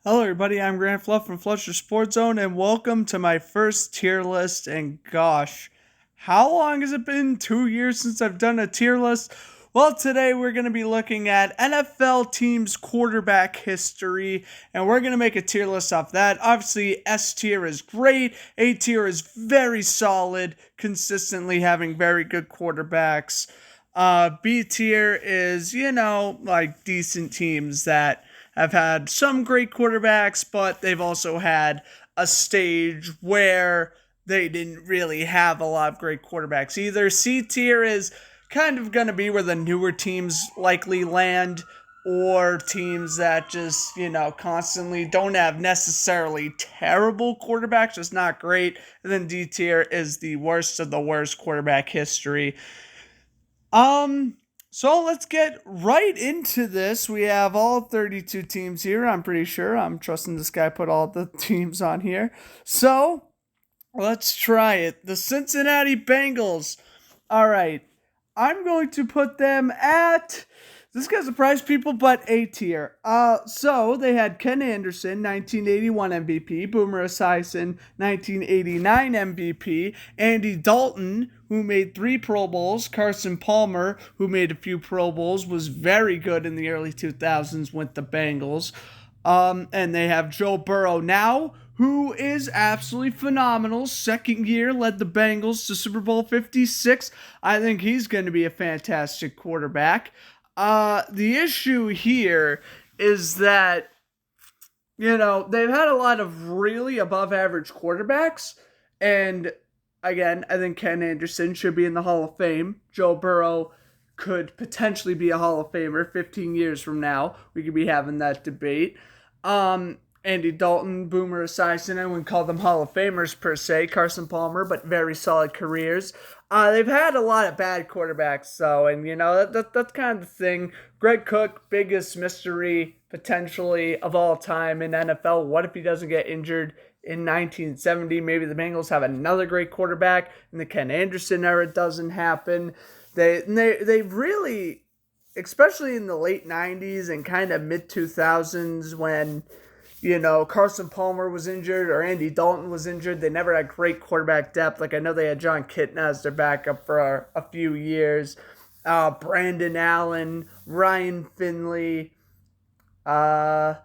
Hello, everybody. I'm Grant Fluff from Flusher Sports Zone, and welcome to my first tier list. And gosh, how long has it been? 2 years since I've done a tier list? Well, today we're going to be looking at NFL teams' quarterback history, and we're going to make a tier list off that. Obviously, S tier is great, A tier is very solid, consistently having very good quarterbacks. B tier is, like decent teams that have had some great quarterbacks, but they've also had a stage where they didn't really have a lot of great quarterbacks either. C tier is kind of going to be where the newer teams likely land, or teams that just, constantly don't have necessarily terrible quarterbacks, just not great. And then D tier is the worst of the worst quarterback history. So let's get right into this. We have all 32 teams here, I'm pretty sure. I'm trusting this guy put all the teams on here. So let's try it. The Cincinnati Bengals. All right. I'm going to put them at, this gonna surprise people, but A tier. So they had Ken Anderson, 1981 MVP, Boomer Esiason, 1989 MVP, Andy Dalton, who made 3 Pro Bowls, Carson Palmer, who made a few Pro Bowls, was very good in the early 2000s with the Bengals. And they have Joe Burrow now, who is absolutely phenomenal. Second year, led the Bengals to Super Bowl 56. I think he's going to be a fantastic quarterback. The issue here is that, they've had a lot of really above average quarterbacks. And again, I think Ken Anderson should be in the Hall of Fame. Joe Burrow could potentially be a Hall of Famer 15 years from now. We could be having that debate. Andy Dalton, Boomer Esiason, I wouldn't call them Hall of Famers per se. Carson Palmer, but very solid careers. They've had a lot of bad quarterbacks, though, and that's kind of the thing. Greg Cook, biggest mystery potentially of all time in NFL. What if he doesn't get injured in 1970? Maybe the Bengals have another great quarterback, and the Ken Anderson era doesn't happen. They really, especially in the late 90s and kind of mid 2000s when Carson Palmer was injured or Andy Dalton was injured. They never had great quarterback depth. Like, I know they had John Kitna as their backup for a few years. Brandon Allen, Ryan Finley. I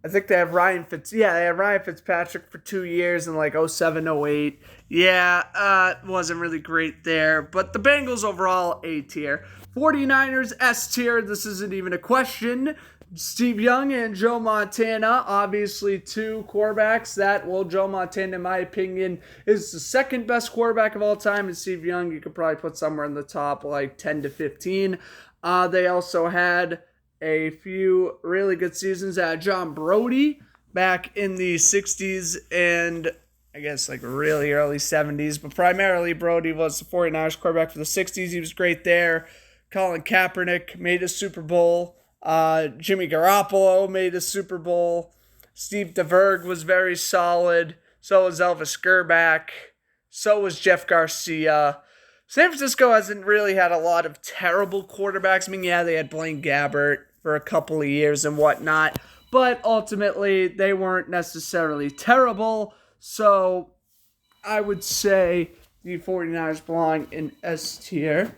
think they have they had Ryan Fitzpatrick for 2 years in like 07, 08. Yeah, it wasn't really great there. But the Bengals overall, A tier. 49ers, S tier. This isn't even a question. Steve Young and Joe Montana, obviously 2 quarterbacks Joe Montana, in my opinion, is the second best quarterback of all time, and Steve Young, you could probably put somewhere in the top, like 10 to 15. They also had a few really good seasons at John Brody back in the 60s and I guess like really early 70s, but primarily Brody was the 49ers quarterback for the 60s. He was great there. Colin Kaepernick made a Super Bowl. Jimmy Garoppolo made a Super Bowl. Steve DeVerg was very solid. So was Elvis Gerback. So was Jeff Garcia. San Francisco hasn't really had a lot of terrible quarterbacks. I mean, yeah, they had Blaine Gabbert for a couple of years and whatnot. But ultimately, they weren't necessarily terrible. So I would say the 49ers belong in S tier.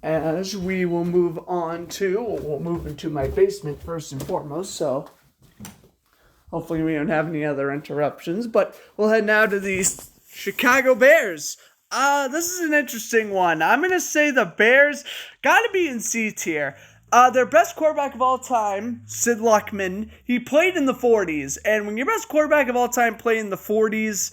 As we will move we'll move into my basement first and foremost, so hopefully we don't have any other interruptions, but we'll head now to the Chicago Bears. This is an interesting one. I'm going to say the Bears got to be in C tier. Their best quarterback of all time, Sid Luckman, he played in the 40s, and when your best quarterback of all time played in the 40s,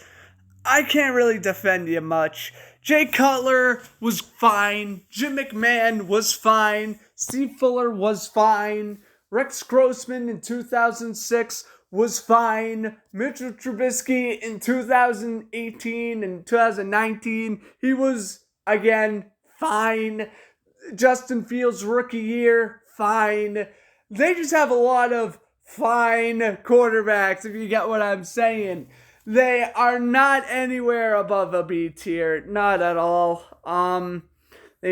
I can't really defend you much. Jay Cutler was fine. Jim McMahon was fine. Steve Fuller was fine. Rex Grossman in 2006 was fine. Mitchell Trubisky in 2018 and 2019, he was, again, fine. Justin Fields' rookie year, fine. They just have a lot of fine quarterbacks, if you get what I'm saying. They are not anywhere above a B tier, not at all.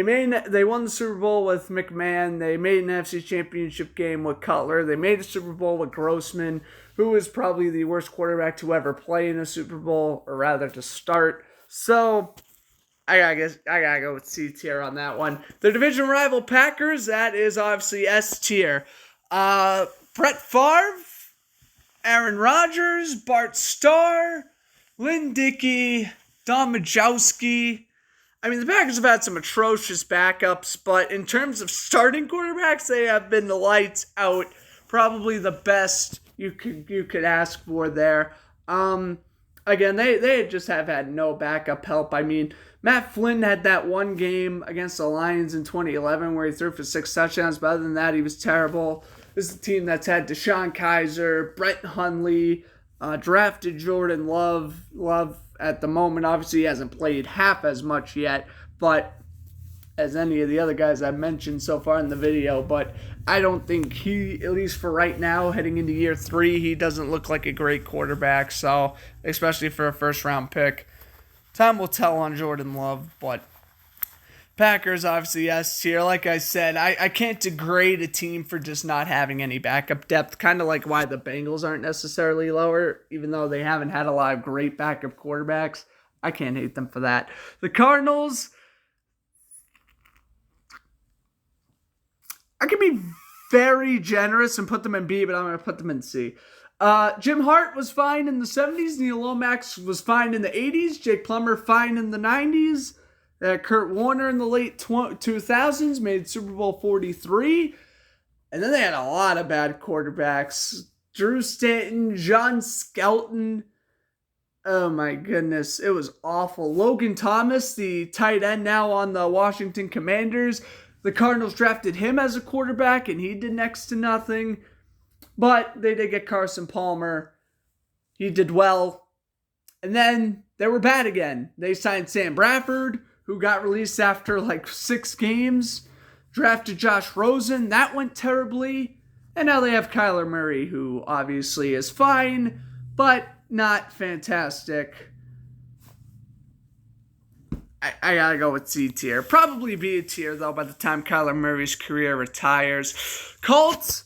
They won the Super Bowl with McMahon. They made an NFC Championship game with Cutler. They made a Super Bowl with Grossman, who is probably the worst quarterback to ever play in a Super Bowl, or rather to start. So I gotta go with C tier on that one. The division rival Packers, that is obviously S tier. Brett Favre, Aaron Rodgers, Bart Starr, Lynn Dickey, Don Majowski. I mean, the Packers have had some atrocious backups, but in terms of starting quarterbacks, they have been the lights out. Probably the best you could ask for there. Again, they just have had no backup help. I mean, Matt Flynn had that one game against the Lions in 2011 where he threw for 6 touchdowns, but other than that, he was terrible. This is a team that's had Deshaun Kaiser, Brett Hundley, drafted Jordan Love. Love at the moment, obviously, he hasn't played half as much yet, but as any of the other guys I've mentioned so far in the video, but I don't think he, at least for right now, heading into year 3, he doesn't look like a great quarterback, so especially for a first-round pick. Time will tell on Jordan Love, but Packers, obviously, S tier. Like I said, I can't degrade a team for just not having any backup depth, kind of like why the Bengals aren't necessarily lower, even though they haven't had a lot of great backup quarterbacks. I can't hate them for that. The Cardinals, I can be very generous and put them in B, but I'm going to put them in C. Jim Hart was fine in the 70s. Neil Lomax was fine in the 80s. Jake Plummer fine in the 90s. Kurt Warner in the late 2000s made Super Bowl 43. And then they had a lot of bad quarterbacks. Drew Stanton, John Skelton. Oh my goodness, it was awful. Logan Thomas, the tight end now on the Washington Commanders. The Cardinals drafted him as a quarterback, and he did next to nothing. But they did get Carson Palmer. He did well. And then they were bad again. They signed Sam Bradford, who got released after like 6 games. Drafted Josh Rosen. That went terribly. And now they have Kyler Murray, who obviously is fine, but not fantastic. I gotta go with C tier. Probably B tier, though, by the time Kyler Murray's career retires. Colts,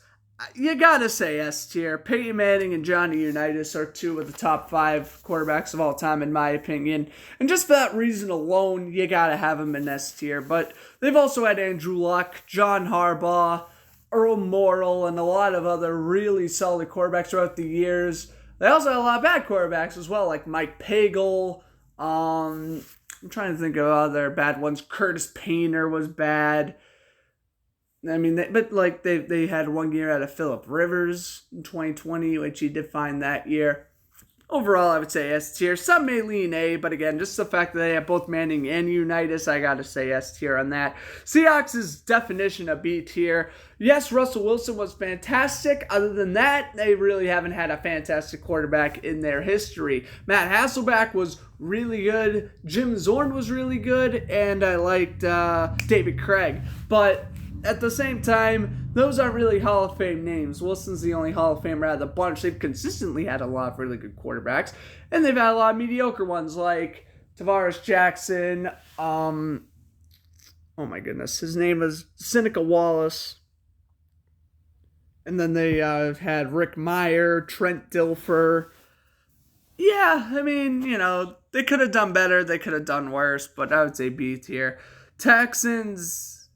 you gotta say S tier. Peyton Manning and Johnny Unitas are 2 of the top 5 quarterbacks of all time, in my opinion. And just for that reason alone, you gotta have them in S tier. But they've also had Andrew Luck, John Harbaugh, Earl Morrall, and a lot of other really solid quarterbacks throughout the years. They also had a lot of bad quarterbacks as well, like Mike Pagel. I'm trying to think of other bad ones. Curtis Painter was bad. I mean, they had one year out of Phillip Rivers in 2020, which he did fine that year. Overall, I would say S tier. Some may lean A, but again, just the fact that they have both Manning and Unitas, I gotta say S tier on that. Seahawks' definition of B tier. Yes, Russell Wilson was fantastic. Other than that, they really haven't had a fantastic quarterback in their history. Matt Hasselbeck was really good. Jim Zorn was really good. And I liked David Craig. But at the same time, those aren't really Hall of Fame names. Wilson's the only Hall of Famer out of the bunch. They've consistently had a lot of really good quarterbacks, and they've had a lot of mediocre ones like Tavares Jackson. Oh my goodness, his name is Seneca Wallace. And then they had Rick Meyer, Trent Dilfer. Yeah, I mean, they could have done better. They could have done worse, but I would say B tier. Texans,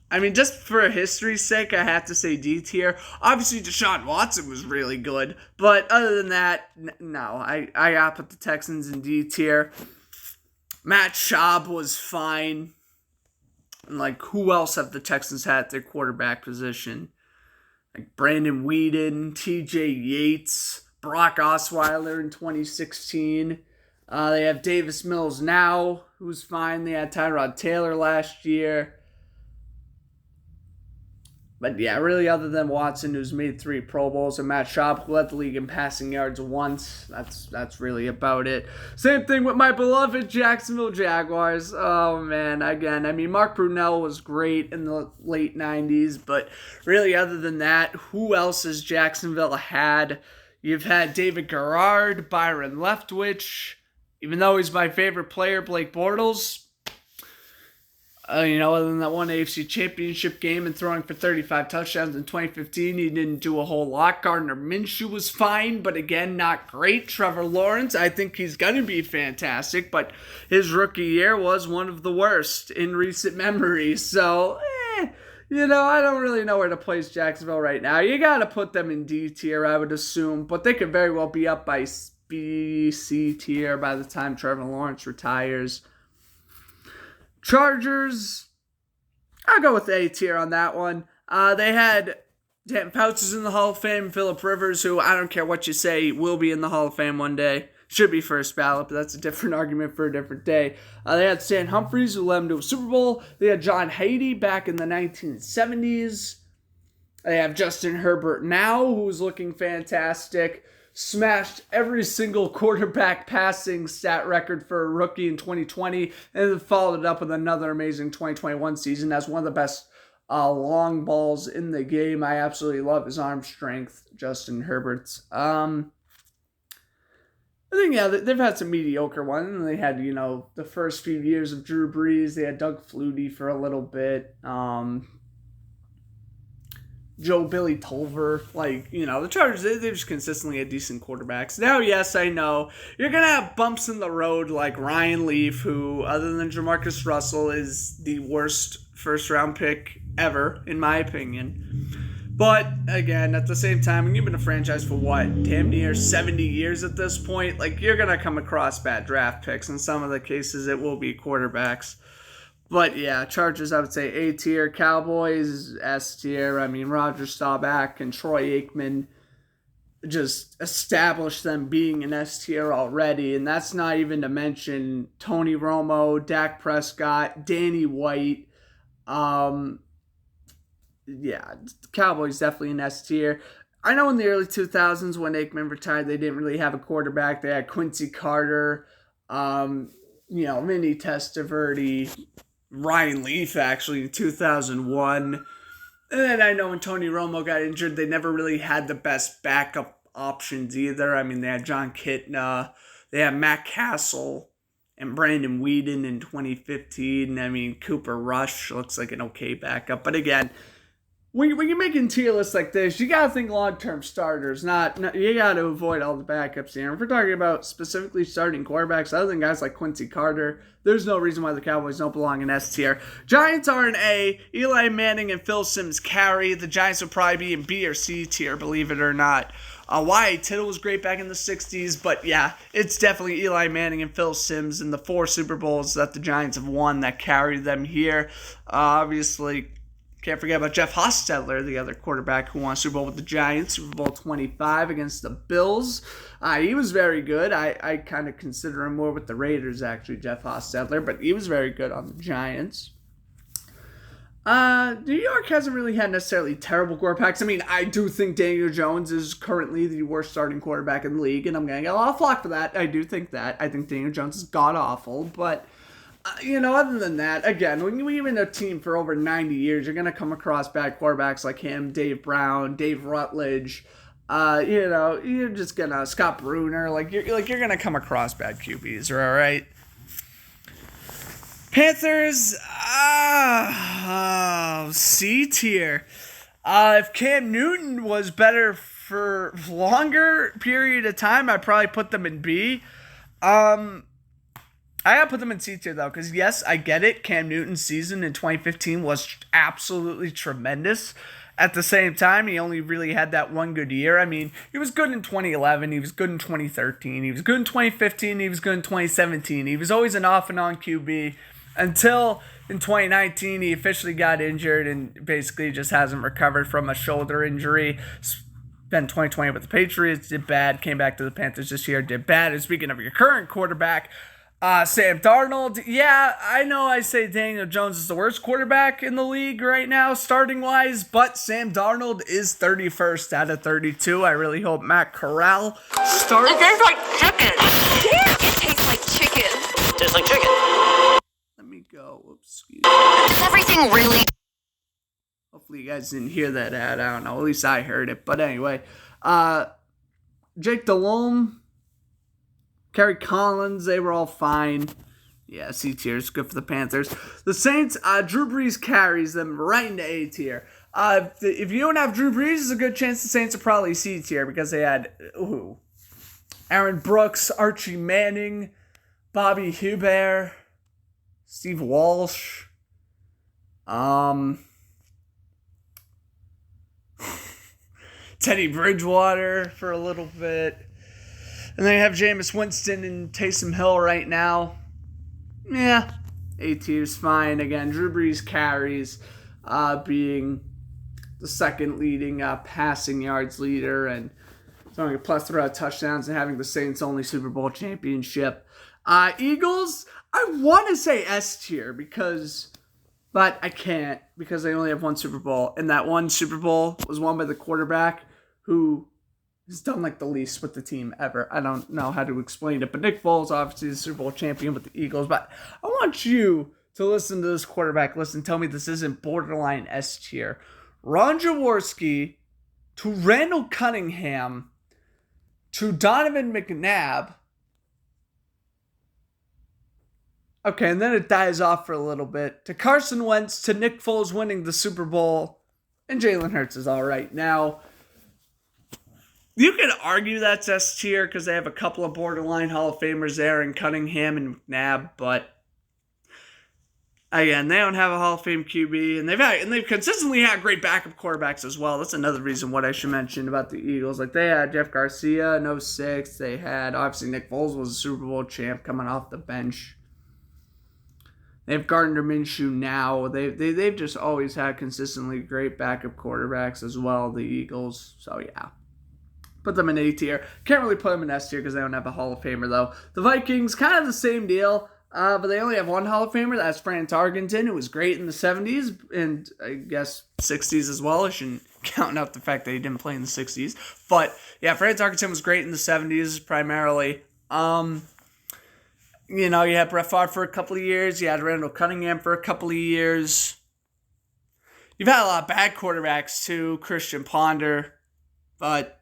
I mean, just for history's sake, I have to say D tier. Obviously, Deshaun Watson was really good, but other than that, no. I gotta put the Texans in D tier. Matt Schaub was fine. And, who else have the Texans had at their quarterback position? Brandon Weeden, TJ Yates, Brock Osweiler in 2016. They have Davis Mills now, who's fine. They had Tyrod Taylor last year. But yeah, really other than Watson, who's made 3 Pro Bowls, and Matt Schaub, who led the league in passing yards once, that's really about it. Same thing with my beloved Jacksonville Jaguars. Oh man, again, I mean, Mark Brunell was great in the late 90s, but really other than that, who else has Jacksonville had? You've had David Garrard, Byron Leftwich, even though he's my favorite player, Blake Bortles. Other than that one AFC Championship game and throwing for 35 touchdowns in 2015, he didn't do a whole lot. Gardner Minshew was fine, but again, not great. Trevor Lawrence, I think he's going to be fantastic, but his rookie year was one of the worst in recent memory. So, I don't really know where to place Jacksonville right now. You got to put them in D tier, I would assume, but they could very well be up by B, C tier by the time Trevor Lawrence retires. Chargers, I'll go with A tier on that one. They had Dan Fouts is in the Hall of Fame, Phillip Rivers, who I don't care what you say, will be in the Hall of Fame one day. Should be first ballot, but that's a different argument for a different day. They had Stan Humphries, who led them to a Super Bowl. They had John Haidee back in the 1970s. They have Justin Herbert now, who's looking fantastic. Smashed every single quarterback passing stat record for a rookie in 2020, and then followed it up with another amazing 2021 season as one of the best long balls in the game. I absolutely love his arm strength, Justin Herbert's. I think, they've had some mediocre ones. They had, the first few years of Drew Brees. They had Doug Flutie for a little bit. Billy Tolver, the Chargers, they just consistently had decent quarterbacks. Now, yes, I know, you're going to have bumps in the road like Ryan Leaf, who, other than Jamarcus Russell, is the worst first-round pick ever, in my opinion. But, again, at the same time, when you've been a franchise for, damn near 70 years at this point, you're going to come across bad draft picks. In some of the cases, it will be quarterbacks. But yeah, Chargers, I would say A tier. Cowboys, S tier. Roger Staubach and Troy Aikman just established them being an S tier already. And that's not even to mention Tony Romo, Dak Prescott, Danny White. Cowboys definitely an S tier. I know in the early 2000s when Aikman retired, they didn't really have a quarterback. They had Quincy Carter, Vinny Testaverde, Ryan Leaf, actually, in 2001. And then I know when Tony Romo got injured, they never really had the best backup options either. They had John Kitna, they had Matt Castle, and Brandon Weeden in 2015. Cooper Rush looks like an okay backup. But again, when you're making tier lists like this, you gotta think long-term starters. Not you gotta avoid all the backups here. If we're talking about specifically starting quarterbacks, other than guys like Quincy Carter, there's no reason why the Cowboys don't belong in S tier. Giants are an A. Eli Manning and Phil Simms carry. The Giants will probably be in B or C tier, believe it or not. Wyatt Tittle was great back in the 60s, but yeah, it's definitely Eli Manning and Phil Simms in the 4 Super Bowls that the Giants have won that carry them here. Obviously, can't forget about Jeff Hostetler, the other quarterback who won a Super Bowl with the Giants, Super Bowl 25 against the Bills. He was very good. I kind of consider him more with the Raiders, actually, Jeff Hostetler, but he was very good on the Giants. New York hasn't really had necessarily terrible quarterbacks. I do think Daniel Jones is currently the worst starting quarterback in the league, and I'm going to get a lot of flack for that. I do think that. I think Daniel Jones is god-awful, but other than that, again, when you've been a team for over 90 years, you're going to come across bad quarterbacks like him, Dave Brown, Dave Rutledge, you're just going to, Scott Bruner, you're going to come across bad QBs, all right? Panthers, C tier. If Cam Newton was better for a longer period of time, I'd probably put them in B. I gotta put them in C tier though, because yes, I get it. Cam Newton's season in 2015 was absolutely tremendous. At the same time, he only really had that one good year. He was good in 2011, he was good in 2013, he was good in 2015, he was good in 2017. He was always an off and on QB until in 2019 he officially got injured and basically just hasn't recovered from a shoulder injury. Spent 2020 with the Patriots, did bad, came back to the Panthers this year, did bad. And speaking of your current quarterback, Sam Darnold, yeah, I know I say Daniel Jones is the worst quarterback in the league right now, starting-wise, but Sam Darnold is 31st out of 32. I really hope Matt Corral starts. It tastes like chicken. It tastes like chicken. Tastes like chicken. Let me go. Whoops. Is everything really? Hopefully you guys didn't hear that ad. I don't know. At least I heard it. But anyway, Jake Delhomme, Kerry Collins, they were all fine. Yeah, C tier is good for the Panthers. The Saints, Drew Brees carries them right into A tier. If you don't have Drew Brees, there's a good chance the Saints are probably C tier because they had Aaron Brooks, Archie Manning, Bobby Hubert, Steve Walsh, Teddy Bridgewater for a little bit. And they have Jameis Winston and Taysom Hill right now. Yeah, A tier's fine. Again, Drew Brees carries, being the second leading passing yards leader and throwing a plethora of touchdowns and having the Saints' only Super Bowl championship. Eagles, I want to say S tier but I can't because they only have one Super Bowl. And that one Super Bowl was won by the quarterback who has done like the least with the team ever. I don't know how to explain it, but Nick Foles, obviously the Super Bowl champion with the Eagles. But I want you to listen to this quarterback list and tell me this isn't borderline S tier. Ron Jaworski to Randall Cunningham to Donovan McNabb. Okay, and then it dies off for a little bit. To Carson Wentz, to Nick Foles winning the Super Bowl, and Jalen Hurts is all right. Now, you could argue that's S tier because they have a couple of borderline Hall of Famers there in Cunningham and McNabb, but again, they don't have a Hall of Fame QB, and they've consistently had great backup quarterbacks as well. That's another reason what I should mention about the Eagles. Like they had Jeff Garcia in 06. They had obviously Nick Foles was a Super Bowl champ coming off the bench. They have Gardner Minshew now. They've just always had consistently great backup quarterbacks as well, the Eagles. So, yeah. Put them in A tier. Can't really put them in S tier because they don't have a Hall of Famer, though. The Vikings, kind of the same deal, but they only have one Hall of Famer. That's Fran Tarkenton, who was great in the 70s and I guess 60s as well. I shouldn't count out the fact that he didn't play in the 60s. But, yeah, Fran Tarkenton was great in the 70s primarily. You had Brett Favre for a couple of years. You had Randall Cunningham for a couple of years. You've had a lot of bad quarterbacks too. Christian Ponder. But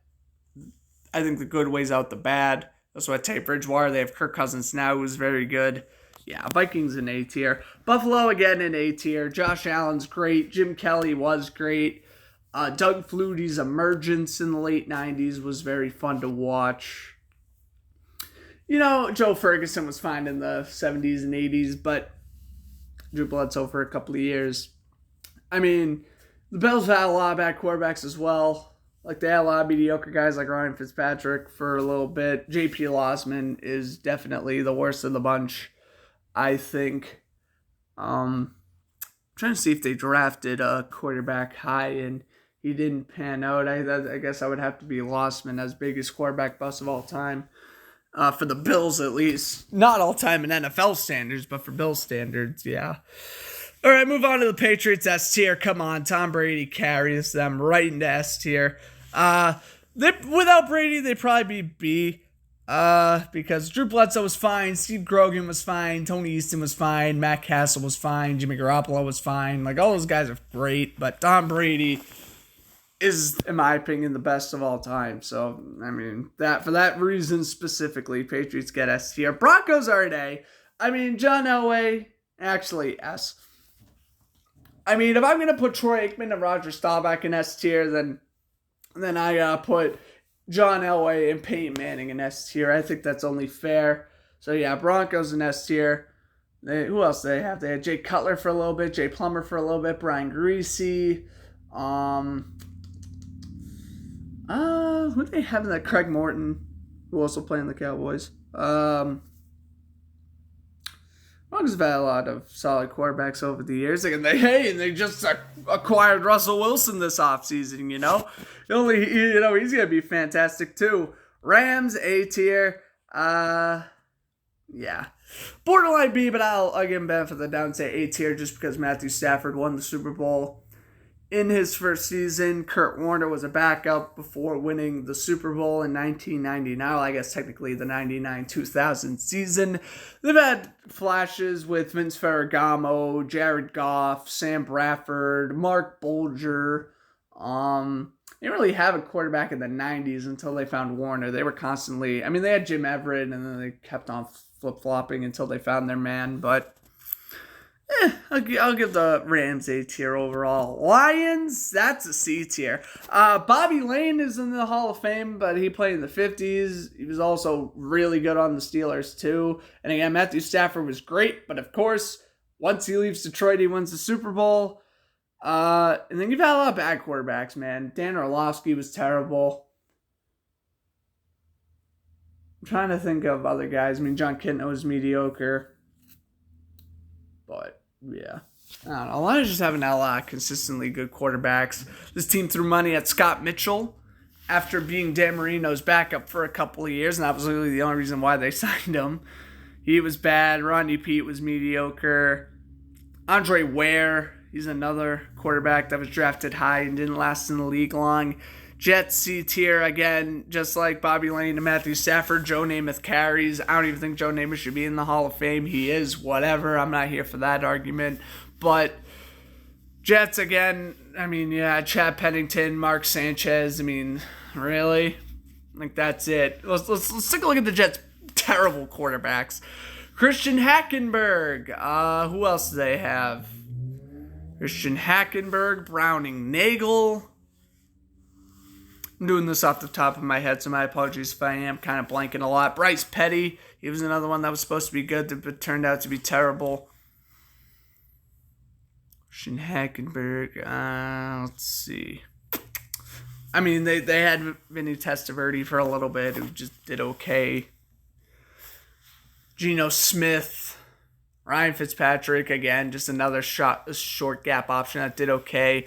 I think the good weighs out the bad. That's why Teddy Bridgewater. They have Kirk Cousins now, who's very good. Yeah, Vikings in A tier. Buffalo, again, in A tier. Josh Allen's great. Jim Kelly was great. Doug Flutie's emergence in the late 90s was very fun to watch. Joe Ferguson was fine in the 70s and 80s, but Drew Bledsoe for a couple of years. I mean, the Bills had a lot of bad quarterbacks as well. Like, they had a lot of mediocre guys like Ryan Fitzpatrick for a little bit. J.P. Lossman is definitely the worst of the bunch, I think. I'm trying to see if they drafted a quarterback high, and he didn't pan out. I guess I would have to be Lossman as biggest quarterback bust of all time. For the Bills, at least. Not all time in NFL standards, but for Bills standards, yeah. All right, move on to the Patriots S tier. Come on, Tom Brady carries them right into S tier. Without Brady, they'd probably be B. Because Drew Bledsoe was fine, Steve Grogan was fine, Tony Easton was fine, Matt Castle was fine, Jimmy Garoppolo was fine. Like, all those guys are great, but Tom Brady is, in my opinion, the best of all time. So, I mean, for that reason specifically, Patriots get S tier. Broncos are an A. I mean, John Elway, actually S. I mean, if I'm going to put Troy Aikman and Roger Staubach in S tier, then I put John Elway and Peyton Manning in S tier. I think that's only fair. So, yeah, Broncos in S tier. Who else do they have? They had Jay Cutler for a little bit, Jay Plummer for a little bit, Brian Greasy. Who do they have in that? Craig Morton, who also played in the Cowboys. Broncos have had a lot of solid quarterbacks over the years. They just acquired Russell Wilson this offseason, he's going to be fantastic too. Rams, A tier. Yeah. Borderline B, but I'll give him benefit of the doubt and say A tier just because Matthew Stafford won the Super Bowl in his first season. Kurt Warner was a backup before winning the Super Bowl in 1999. Well, I guess technically the 99-2000 season. They've had flashes with Vince Ferragamo, Jared Goff, Sam Bradford, Mark Bolger. They didn't really have a quarterback in the 90s until they found Warner. They were constantly, I mean, they had Jim Everett, and then they kept on flip-flopping until they found their man, but I'll give the Rams A tier overall. Lions, that's a C tier. Bobby Lane is in the Hall of Fame, but he played in the 50s. He was also really good on the Steelers, too. And again, Matthew Stafford was great, but of course, once he leaves Detroit, he wins the Super Bowl. And then you've had a lot of bad quarterbacks, man. Dan Orlovsky was terrible. I'm trying to think of other guys. I mean, John Kitna was mediocre. But, yeah. I don't know. Lions just haven't had a lot of consistently good quarterbacks. This team threw money at Scott Mitchell after being Dan Marino's backup for a couple of years, and that was really the only reason why they signed him. He was bad. Rodney Peete was mediocre. Andre Ware, he's another quarterback that was drafted high and didn't last in the league long. Jets C tier, again, just like Bobby Lane and Matthew Stafford. Joe Namath carries. I don't even think Joe Namath should be in the Hall of Fame. He is, whatever. I'm not here for that argument. But Jets, again, I mean, yeah, Chad Pennington, Mark Sanchez. I mean, really? Like, that's it. Let's take a look at the Jets' terrible quarterbacks. Christian Hackenberg. Who else do they have? Christian Hackenberg, Browning Nagel. I'm doing this off the top of my head, so my apologies if I am kind of blanking a lot. Bryce Petty, he was another one that was supposed to be good, but turned out to be terrible. Christian Hackenberg, let's see. I mean, they had Vinny Testaverde for a little bit, who just did okay. Geno Smith, Ryan Fitzpatrick, again, just another short gap option that did okay.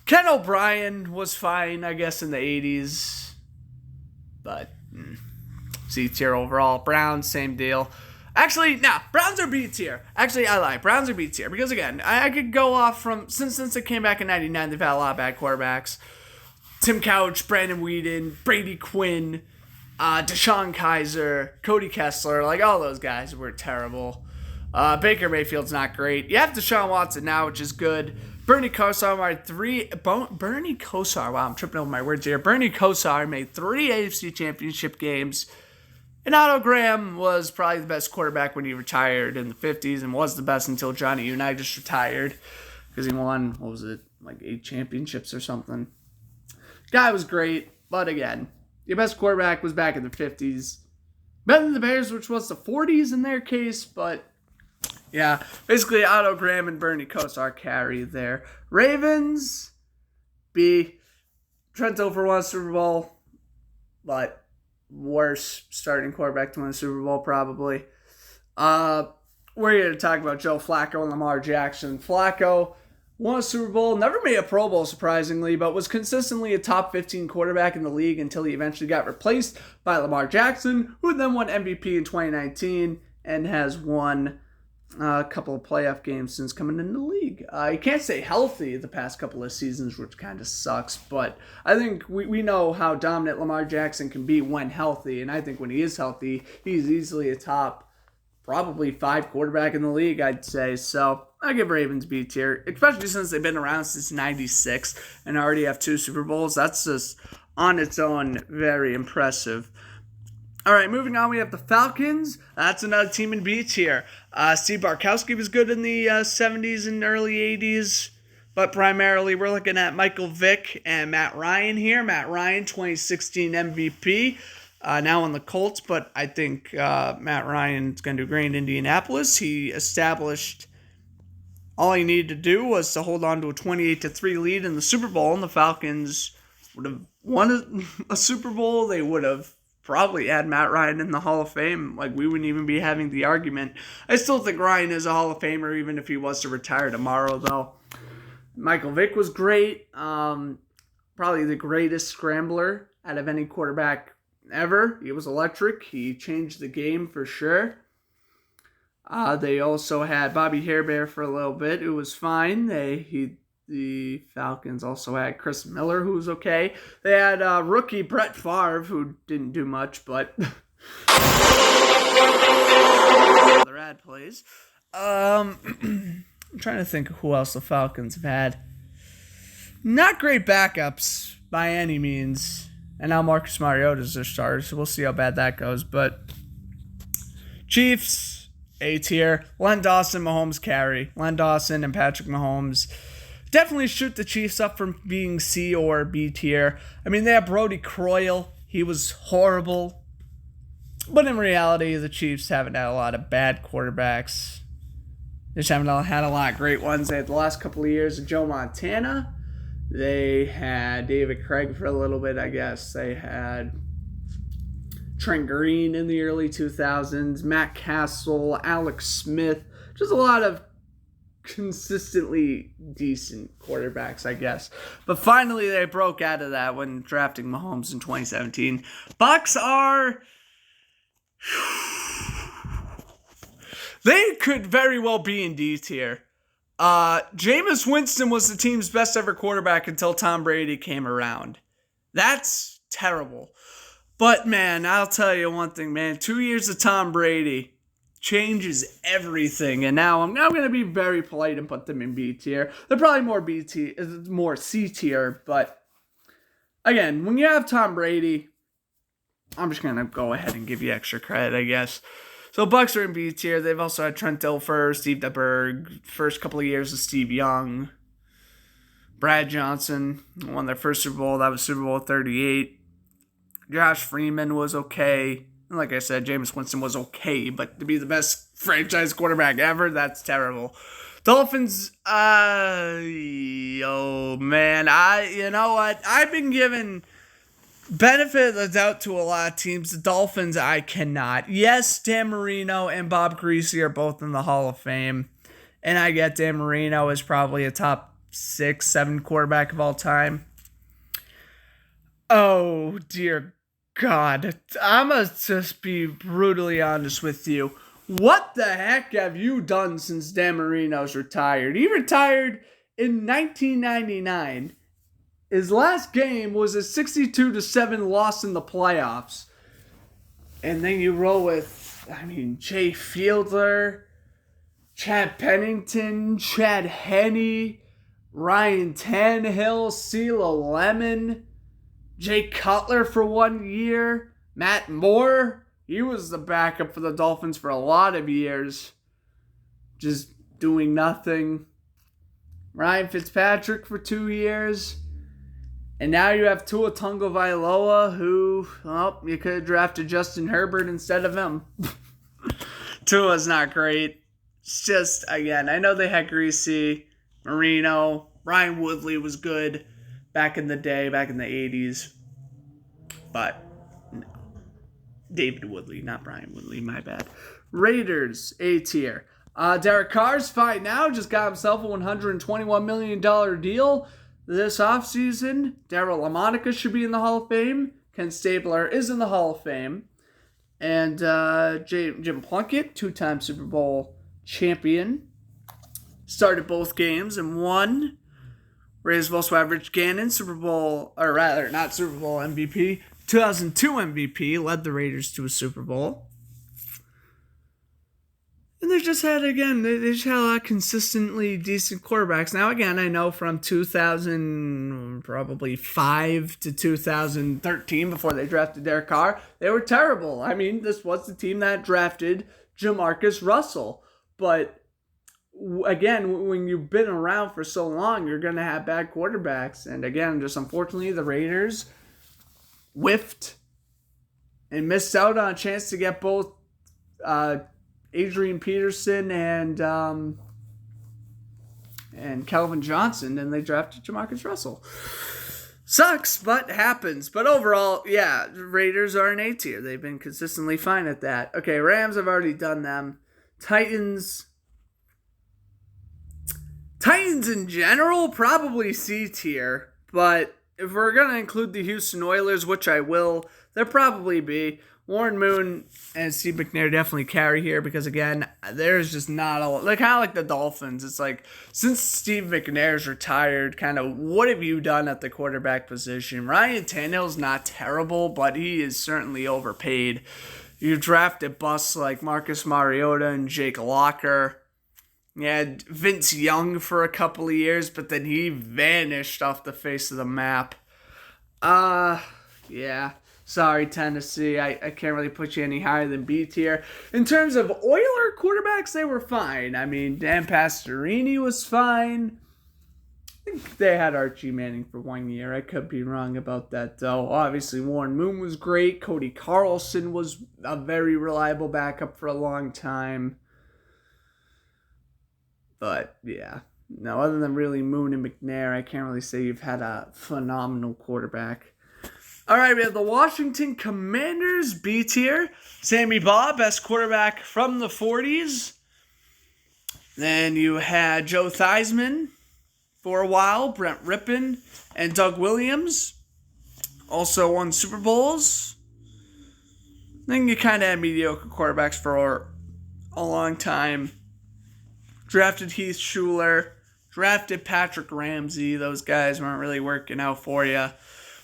Ken O'Brien was fine, I guess, in the 80s. But C tier overall. Browns, same deal. Actually, no, Browns are B tier. Actually, I lie. Browns are B tier. Because, again, I could go off from, since it came back in 99, they've had a lot of bad quarterbacks. Tim Couch, Brandon Weeden, Brady Quinn, Deshaun Kaiser, Cody Kessler, like all those guys were terrible. Baker Mayfield's not great. You have Deshaun Watson now, which is good. Bernie Kosar wow, I'm tripping over my words here. Bernie Kosar made 3 AFC Championship games. And Otto Graham was probably the best quarterback when he retired in the 50s and was the best until Johnny Unitas retired. Because he won, what was it, like 8 championships or something. Guy was great, but again, your best quarterback was back in the 50s. Better than the Bears, which was the 40s in their case, but yeah, basically Otto Graham and Bernie Kosar carry there. Ravens, B. Trent Dilfer won a Super Bowl, but worst starting quarterback to win a Super Bowl probably. We're here to talk about Joe Flacco and Lamar Jackson. Flacco won a Super Bowl, never made a Pro Bowl surprisingly, but was consistently a top 15 quarterback in the league until he eventually got replaced by Lamar Jackson, who then won MVP in 2019 and has won a couple of playoff games since coming into the league. He can't stay healthy the past couple of seasons, which kind of sucks, but I think we know how dominant Lamar Jackson can be when healthy, and I think when he is healthy, he's easily a top probably 5 quarterback in the league, I'd say. So I give Ravens B tier, especially since they've been around since 96 and already have 2 Super Bowls. That's just on its own very impressive. All right, moving on, we have the Falcons. That's another team in B tier. Steve Bartkowski was good in the 70s and early 80s, but primarily we're looking at Michael Vick and Matt Ryan here. Matt Ryan, 2016 MVP, now on the Colts, but I think Matt Ryan's going to do great in Indianapolis. He established all he needed to do was to hold on to a 28-3 lead in the Super Bowl, and the Falcons would have won a Super Bowl. They would have probably had Matt Ryan in the Hall of Fame. Like, we wouldn't even be having the argument. I still think Ryan is a Hall of Famer, even if he was to retire tomorrow, though. Michael Vick was great. Probably the greatest scrambler out of any quarterback ever. He was electric. He changed the game for sure. They also had Bobby Harebear for a little bit. It was fine. The Falcons also had Chris Miller, who was okay. They had rookie Brett Favre, who didn't do much, but other ad plays. I'm trying to think of who else the Falcons have had. Not great backups, by any means. And now Marcus Mariota is their starter, so we'll see how bad that goes. But Chiefs, A tier. Len Dawson, Mahomes carry. Len Dawson and Patrick Mahomes definitely shoot the Chiefs up from being C or B tier. I mean, they have Brody Croyle. He was horrible. But in reality, the Chiefs haven't had a lot of bad quarterbacks. They just haven't had a lot of great ones. They had the last couple of years of Joe Montana. They had David Craig for a little bit, I guess. They had Trent Green in the early 2000s, Matt Castle, Alex Smith. Just a lot of consistently decent quarterbacks, I guess. But finally, they broke out of that when drafting Mahomes in 2017. Bucs are... They could very well be in D tier. Jameis Winston was the team's best ever quarterback until Tom Brady came around. That's terrible. But, man, I'll tell you one thing, man. 2 years of Tom Brady changes everything. And now I'm going to be very polite and put them in B tier. They're probably more C tier. But, again, when you have Tom Brady, I'm just going to go ahead and give you extra credit, I guess. So Bucs are in B tier. They've also had Trent Dilfer, Steve DeBerg, first couple of years of Steve Young. Brad Johnson won their first Super Bowl. That was Super Bowl 38. Josh Freeman was okay. And like I said, Jameis Winston was okay, but to be the best franchise quarterback ever, that's terrible. Dolphins, oh man, you know what? I've been given benefit of the doubt to a lot of teams. The Dolphins, I cannot. Yes, Dan Marino and Bob Greasy are both in the Hall of Fame. And I get Dan Marino is probably a top 6, 7 quarterback of all time. Oh, dear God. I'm going to just be brutally honest with you. What the heck have you done since Dan Marino's retired? He retired in 1999. His last game was a 62-7 loss in the playoffs. And then you roll with, Jay Fiedler, Chad Pennington, Chad Henne, Ryan Tannehill, CeeLo Lemon, Jay Cutler for 1 year, Matt Moore. He was the backup for the Dolphins for a lot of years. Just doing nothing. Ryan Fitzpatrick for 2 years. And now you have Tua Tagovailoa, who, you could have drafted Justin Herbert instead of him. Tua's not great. It's just, again, I know they had Greasy, Marino, Ryan Woodley was good back in the day, back in the 80s. But, no. David Woodley, not Brian Woodley, my bad. Raiders, A tier. Derek Carr's fine now, just got himself a $121 million deal. This offseason, Darryl LaMonica should be in the Hall of Fame. Ken Stabler is in the Hall of Fame. And Jim Plunkett, 2-time Super Bowl champion, started both games and won. Raised also average Gannon, not Super Bowl MVP, 2002 MVP, led the Raiders to a Super Bowl. And they just had a lot of consistently decent quarterbacks. Now, again, I know from 2005 to 2013, before they drafted Derek Carr, they were terrible. This was the team that drafted Jamarcus Russell. But, again, when you've been around for so long, you're going to have bad quarterbacks. And, again, just unfortunately, the Raiders whiffed and missed out on a chance to get both Adrian Peterson and Calvin Johnson, and they drafted Jamarcus Russell. Sucks, but happens. But overall, yeah, the Raiders are an A tier. They've been consistently fine at that. Okay, Rams, I've already done them. Titans in general, probably C tier. But if we're going to include the Houston Oilers, which I will, they'll probably be. Warren Moon and Steve McNair definitely carry here because, again, there's just not a lot. Kind of like the Dolphins. It's like, since Steve McNair's retired, kind of what have you done at the quarterback position? Ryan Tannehill's not terrible, but he is certainly overpaid. You drafted busts like Marcus Mariota and Jake Locker. You had Vince Young for a couple of years, but then he vanished off the face of the map. Yeah. Sorry, Tennessee. I can't really put you any higher than B tier. In terms of Oiler quarterbacks, they were fine. I mean, Dan Pastorini was fine. I think they had Archie Manning for 1 year. I could be wrong about that, though. Obviously, Warren Moon was great. Cody Carlson was a very reliable backup for a long time. But, yeah. No, other than really Moon and McNair, I can't really say you've had a phenomenal quarterback. All right, we have the Washington Commanders, B tier. Sammy Baugh, best quarterback from the 40s. Then you had Joe Theismann for a while, Brent Rippon, and Doug Williams. Also won Super Bowls. Then you kind of had mediocre quarterbacks for a long time. Drafted Heath Schuler. Drafted Patrick Ramsey. Those guys weren't really working out for you.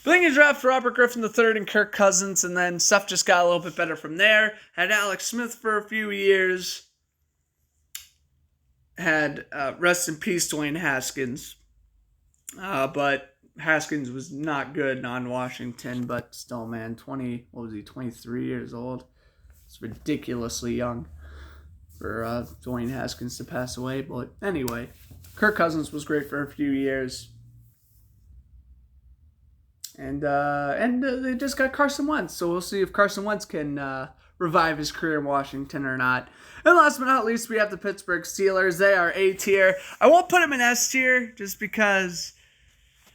But then you draft Robert Griffin III and Kirk Cousins, and then stuff just got a little bit better from there. Had Alex Smith for a few years. Had, rest in peace, Dwayne Haskins. But Haskins was not good on Washington, but still, man, 23 years old? It's ridiculously young for Dwayne Haskins to pass away. But anyway, Kirk Cousins was great for a few years. And they just got Carson Wentz, so we'll see if Carson Wentz can revive his career in Washington or not. And last but not least, we have the Pittsburgh Steelers. They are A tier. I won't put them in S tier just because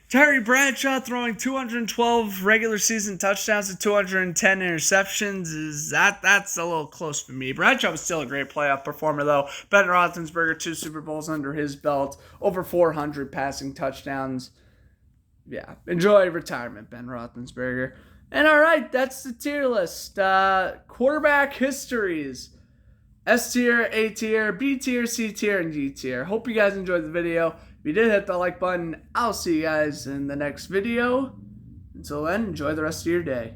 Terry Bradshaw throwing 212 regular season touchdowns and 210 interceptions that's a little close for me. Bradshaw was still a great playoff performer though. Ben Roethlisberger, 2 Super Bowls under his belt, over 400 passing touchdowns. Yeah, enjoy retirement, Ben Roethlisberger. And all right, that's the tier list. Quarterback histories. S tier, A tier, B tier, C tier, and D tier. Hope you guys enjoyed the video. If you did, hit the like button. I'll see you guys in the next video. Until then, enjoy the rest of your day.